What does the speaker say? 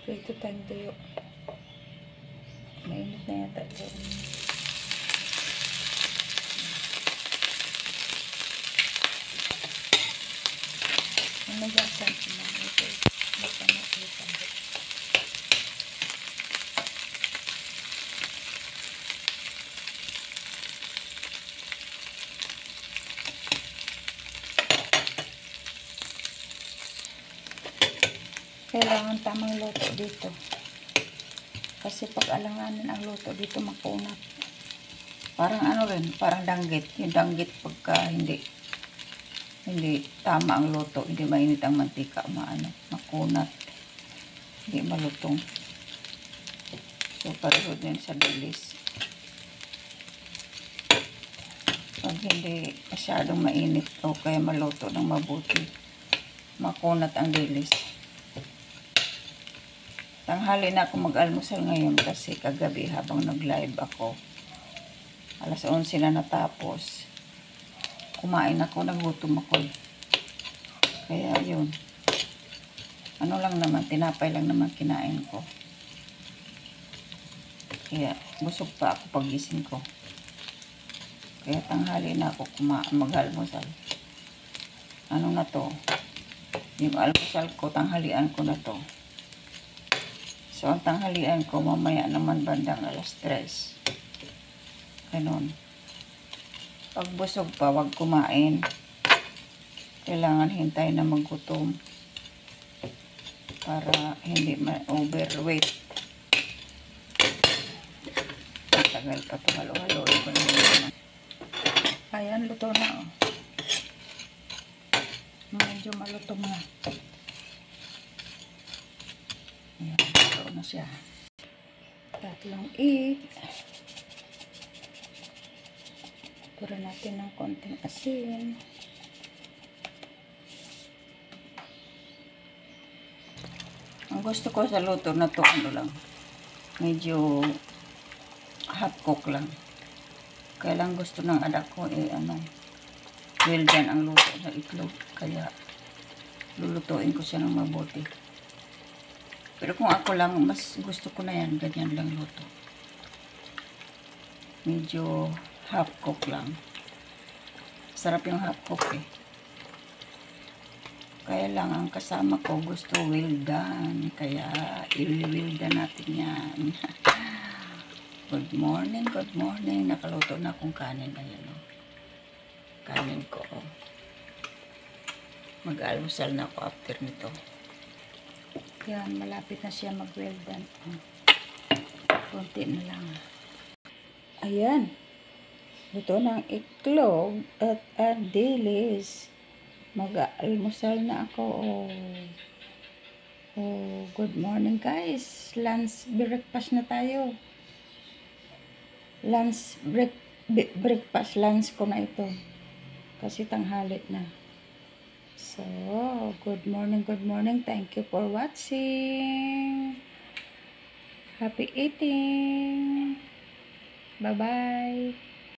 Ito tayong tuyo. Mainit na yata ito. Nagasan ko na ito. Masama ito. Kailangan tamang luto dito. Kasi pag alanganin ang luto dito makunat. Parang ano rin, parang danggit. Yung danggit pagka hindi tama ang luto, hindi mainit ang mantika, makunat. Hindi malutong. So, pareho din sa dilis. Pag hindi masyadong mainit o kaya maluto ng mabuti, makunat ang dilis. Tanghali na ako mag-almusal ngayon kasi kagabi habang nag-live ako, alas 11 na natapos. Kumain ako, nagutom ako. Kaya yun. Ano lang naman, tinapay lang naman kinain ko. Kaya busog pa ako pagising ko. Kaya tanghali na ako mag-almusal. Ano na to? Yung almusal ko, tanghalian ko na to. So, ang tanghalian ko, mamaya naman bandang alas 3. Ganon. Pag busog pa, wag kumain. Kailangan hintayin na magutom. Para hindi ma-overweight. Matagal pa ito. Halo-halo. Ayan, luto na. Medyo malutong na. Ayan, luto na siya. 3 egg. Pura natin ng konting asin. Ang gusto ko sa luto na to, ano lang, medyo half cook lang. Kaya lang gusto ng anak ko, well done ang luto sa itlog. Kaya lulutuin ko siya ng mabuti. Pero kung ako lang, mas gusto ko na yan, ganyan lang luto. Medyo half cook lang. Sarap yung half cook eh. Kaya lang ang kasama ko gusto well done. Kaya i-well done natin yan. Good morning, good morning. Nakaluto na akong kanin. Ayan o. Kanin ko. Mag-almusal na ako after nito. Yan, malapit na siya mag-well done. Kunti na lang. Ayan. Ito ng itlog at dilis. Mag-almusal na ako. Oh, good morning guys. Lunch breakfast na tayo. Breakfast lunch ko na ito. Kasi tanghali na. So, good morning, good morning. Thank you for watching. Happy eating. Bye-bye.